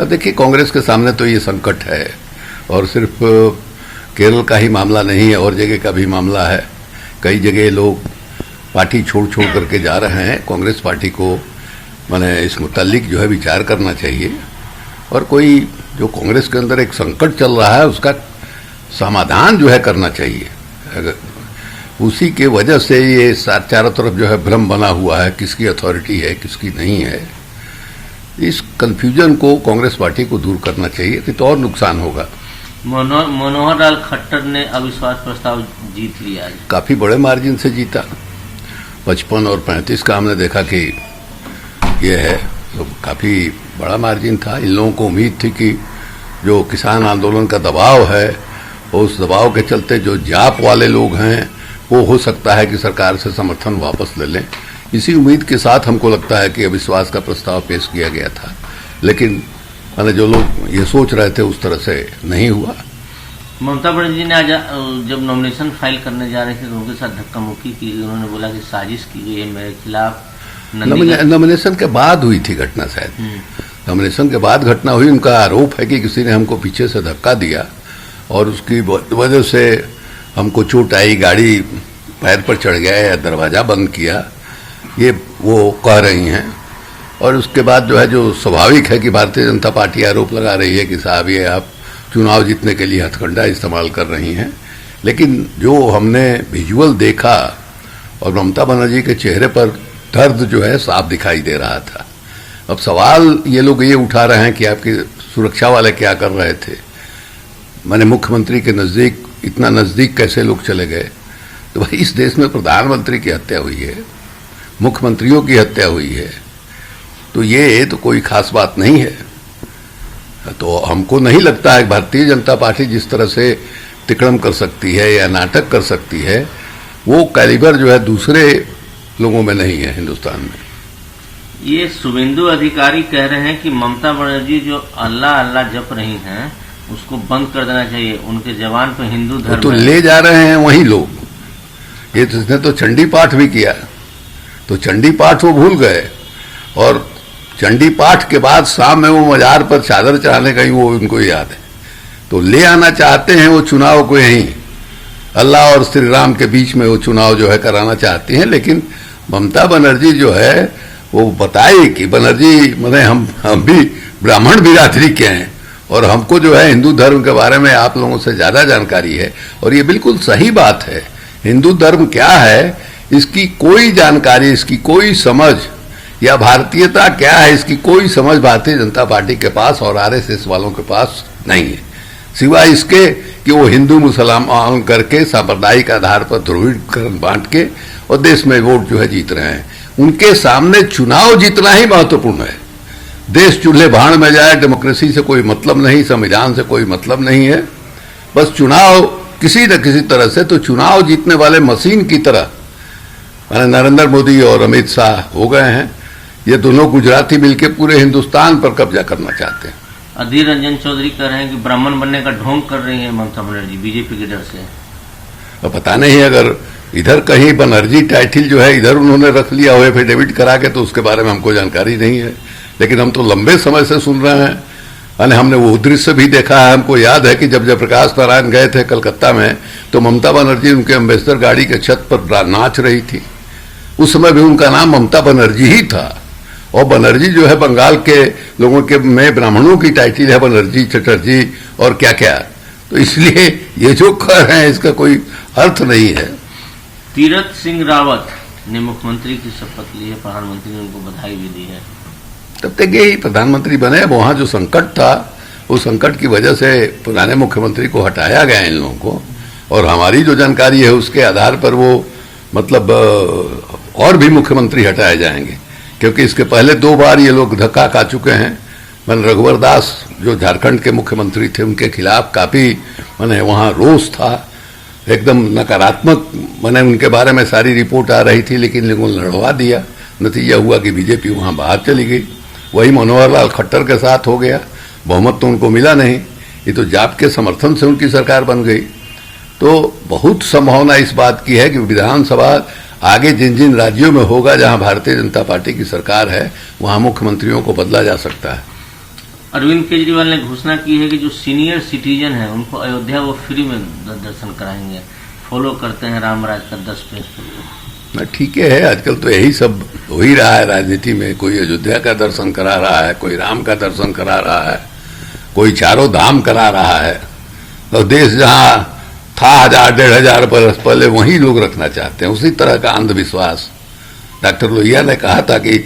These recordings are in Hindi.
अब देखिए, कांग्रेस के सामने तो ये संकट है, और सिर्फ केरल का ही मामला नहीं है, और जगह का भी मामला है। कई जगह लोग पार्टी छोड़ करके जा रहे हैं। कांग्रेस पार्टी को माने इस मुतालिक जो है विचार करना चाहिए, और कोई जो कांग्रेस के अंदर एक संकट चल रहा है उसका समाधान जो है करना चाहिए। अगर उसी के वजह से ये चारों तरफ जो है भ्रम बना हुआ है, किसकी अथॉरिटी है किसकी नहीं है, इस कंफ्यूजन को कांग्रेस पार्टी को दूर करना चाहिए, कि तो और नुकसान होगा। मनोहर लाल खट्टर ने अविश्वास प्रस्ताव जीत लिया, काफी बड़े मार्जिन से जीता। 55 और 35 का हमने देखा कि ये है, तो काफी बड़ा मार्जिन था। इन लोगों को उम्मीद थी कि जो किसान आंदोलन का दबाव है, उस दबाव के चलते जो जाप वाले लोग हैं वो हो सकता है कि सरकार से समर्थन वापस ले लें। इसी उम्मीद के साथ हमको लगता है कि अविश्वास का प्रस्ताव पेश किया गया था, लेकिन मैंने जो लोग ये सोच रहे थे उस तरह से नहीं हुआ। ममता बनर्जी ने आज जब नॉमिनेशन फाइल करने जा रहे थे तो उनके साथ धक्का मुक्की की। उन्होंने बोला कि साजिश की गई है मेरे खिलाफ। नॉमिनेशन के बाद हुई थी घटना, शायद नॉमिनेशन के बाद घटना हुई। उनका आरोप है कि किसी ने हमको पीछे से धक्का दिया और उसकी वजह से हमको चोट आई, गाड़ी पैर पर चढ़ गया या दरवाजा बंद किया, ये वो कह रही हैं। और उसके बाद जो है, जो स्वाभाविक है कि भारतीय जनता पार्टी आरोप लगा रही है कि साहब ये आप चुनाव जीतने के लिए हथकंडा इस्तेमाल कर रही हैं। लेकिन जो हमने विजुअल देखा और ममता बनर्जी के चेहरे पर दर्द जो है साफ दिखाई दे रहा था। अब सवाल ये लोग ये उठा रहे हैं कि आपकी सुरक्षा वाले क्या कर रहे थे, माने मुख्यमंत्री के नजदीक, इतना नजदीक कैसे लोग चले गए। तो भाई, इस देश में प्रधानमंत्री की हत्या हुई है, मुख्यमंत्रियों की हत्या हुई है, तो ये तो कोई खास बात नहीं है। तो हमको नहीं लगता है कि भारतीय जनता पार्टी जिस तरह से तिकड़म कर सकती है या नाटक कर सकती है, वो कैलिबर जो है दूसरे लोगों में नहीं है हिंदुस्तान में। ये शुभेंदु अधिकारी कह रहे हैं कि ममता बनर्जी जो अल्लाह अल्लाह जप रही हैं उसको बंद कर देना चाहिए, उनके जवान तो हिंदू धर्म तो ले जा रहे हैं वही लोग। ये जिसने तो चंडी पाठ भी किया, तो चंडी पाठ वो भूल गए, और चंडी पाठ के बाद शाम में वो मजार पर चादर चढ़ाने का ही वो उनको याद है। तो ले आना चाहते हैं वो चुनाव को, यहीं अल्लाह और श्री राम के बीच में वो चुनाव जो है कराना चाहती हैं। लेकिन ममता बनर्जी जो है वो बताई कि बनर्जी मैंने हम भी ब्राह्मण बिरादरी के हैं, और हमको जो है हिंदू धर्म के बारे में आप लोगों से ज्यादा जानकारी है। और ये बिल्कुल सही बात है। हिंदू धर्म क्या है इसकी कोई जानकारी, इसकी कोई समझ, या भारतीयता क्या है इसकी कोई समझ भारतीय जनता पार्टी के पास और आरएसएस वालों के पास नहीं है, सिवाय इसके कि वो हिंदू मुसलमान करके सांप्रदायिक आधार पर ध्रुवीकरण बांट के और देश में वोट जो है जीत रहे हैं। उनके सामने चुनाव जीतना ही महत्वपूर्ण है। देश चूल्हे भाड़ में जाए, डेमोक्रेसी से कोई मतलब नहीं, संविधान से कोई मतलब नहीं है। बस चुनाव किसी न किसी तरह से, तो चुनाव जीतने वाले मशीन की तरह माने नरेंद्र मोदी और अमित शाह हो गए हैं। ये दोनों गुजराती मिलकर पूरे हिंदुस्तान पर कब्जा करना चाहते हैं। अधीर रंजन चौधरी कह रहे हैं कि ब्राह्मण बनने का ढोंग कर रही है ममता बनर्जी बीजेपी के डर से। तो पता नहीं, अगर इधर कहीं बनर्जी टाइटल जो है इधर उन्होंने रख लिया हो एफिडेविट करा के, तो उसके बारे में हमको जानकारी नहीं है। लेकिन हम तो लंबे समय से सुन रहे हैं, यानी हमने वो दृश्य भी देखा है। हमको याद है कि जब जयप्रकाश नारायण गए थे कलकत्ता में, तो ममता बनर्जी उनके एम्बेसडर गाड़ी के छत पर नाच रही थी। उस समय भी उनका नाम ममता बनर्जी ही था। और बनर्जी जो है बंगाल के लोगों के में ब्राह्मणों की टाइटल है, बनर्जी, चटर्जी और क्या क्या। तो इसलिए ये जो कह रहे हैं इसका कोई अर्थ नहीं है। तीरथ सिंह रावत ने मुख्यमंत्री की शपथ ली है, प्रधानमंत्री ने उनको बधाई भी दी है। तब तक यही प्रधानमंत्री बने। वहां जो संकट था, उस संकट की वजह से पुराने मुख्यमंत्री को हटाया गया इन लोगों को, और हमारी जो जानकारी है उसके आधार पर वो मतलब और भी मुख्यमंत्री हटाए जाएंगे, क्योंकि इसके पहले 2 बार ये लोग धक्का खा चुके हैं। मैंने रघुवर दास जो झारखंड के मुख्यमंत्री थे, उनके खिलाफ काफी मैंने वहां रोष था, एकदम नकारात्मक मैंने उनके बारे में सारी रिपोर्ट आ रही थी, लेकिन लोगों ने लड़वा दिया। नतीजा हुआ कि बीजेपी वहां बाहर चली गई। वही मनोहर लाल खट्टर के साथ हो गया, बहुमत तो उनको मिला नहीं। ये तो जाप के समर्थन से उनकी सरकार बन गई। तो बहुत संभावना इस बात की है कि विधानसभा आगे जिन जिन राज्यों में होगा जहां भारतीय जनता पार्टी की सरकार है, वहां मुख्यमंत्रियों को बदला जा सकता है। अरविंद केजरीवाल ने घोषणा की है कि जो सीनियर सिटीजन है उनको अयोध्या वो फ्री में दर्शन कराएंगे, फॉलो करते हैं रामराज का 10 प्रिंसिपल। ना ठीक है, आजकल तो यही सब हो ही रहा है राजनीति में। कोई अयोध्या का दर्शन करा रहा है, कोई राम का दर्शन करा रहा है, कोई चारों धाम करा रहा है। और देश जहां था 1000-1500 बरस पहले वहीं लोग रखना चाहते हैं। उसी तरह का अंधविश्वास डॉक्टर लोहिया ने कहा था कि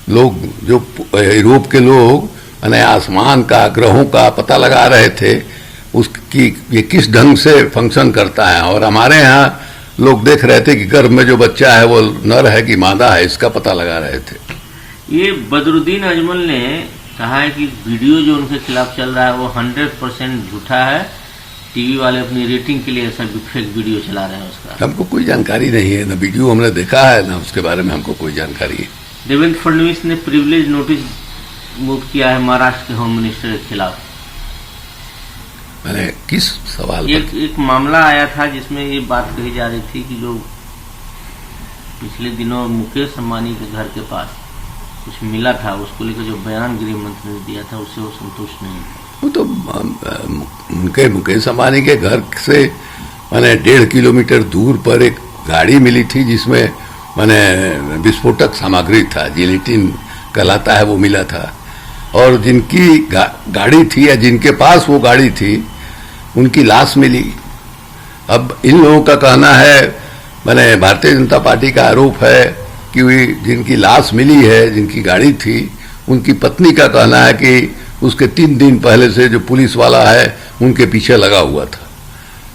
लोग जो यूरोप के लोग यानी आसमान का, ग्रहों का पता लगा रहे थे उसकी ये किस ढंग से फंक्शन करता है, और हमारे यहाँ लोग देख रहे थे कि गर्भ में जो बच्चा है वो नर है कि मादा है, इसका पता लगा रहे थे। ये बदरुद्दीन अजमल ने कहा है कि वीडियो जो उनके खिलाफ चल रहा है वो 100% झूठा है। टीवी वाले अपनी रेटिंग के लिए ऐसा फेक वीडियो चला रहे हैं उसका। हमको कोई जानकारी नहीं है, न वीडियो हमने देखा है, न उसके बारे में हमको कोई जानकारी है। देवेंद्र फडणवीस ने प्रिविलेज नोटिस मूव किया है महाराष्ट्र के होम मिनिस्टर के खिलाफ। मैंने किस सवाल पर? एक मामला आया था जिसमें ये बात कही जा रही थी कि जो पिछले दिनों मुकेश अंबानी के घर के पास कुछ मिला था, उसको लेकर जो बयान गृह मंत्री ने दिया था उससे वो संतुष्ट नहीं था। वो तो उनके मुकेश अंबानी के घर से मैंने 1.5 किलोमीटर दूर पर एक गाड़ी मिली थी जिसमें मैंने विस्फोटक सामग्री था, जिलेटिन कहलाता है, वो मिला था। और जिनकी गाड़ी थी या जिनके पास वो गाड़ी थी उनकी लाश मिली। अब इन लोगों का कहना है, मैंने भारतीय जनता पार्टी का आरोप है कि जिनकी लाश मिली है, जिनकी गाड़ी थी, उनकी पत्नी का कहना है कि उसके 3 दिन पहले से जो पुलिस वाला है उनके पीछे लगा हुआ था,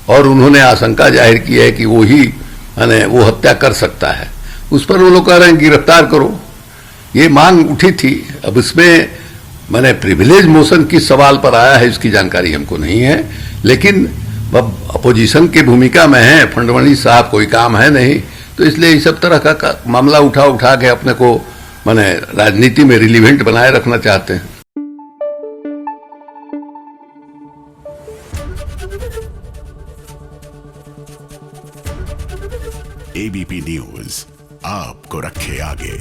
और उन्होंने आशंका जाहिर की है कि वो हत्या कर सकता है। उस पर वो लोग कह रहे हैं गिरफ्तार करो, ये मांग उठी थी। अब इसमें मैंने प्रिविलेज मोशन किस सवाल पर आया है इसकी जानकारी हमको नहीं है, लेकिन अब अपोजिशन की भूमिका में है फडणवीस साहब, कोई काम है नहीं, तो इसलिए इस सब तरह का मामला उठा के अपने को मैंने राजनीति में रिलीवेंट बनाए रखना चाहते हैं। एबीपी न्यूज आपको रखे आगे।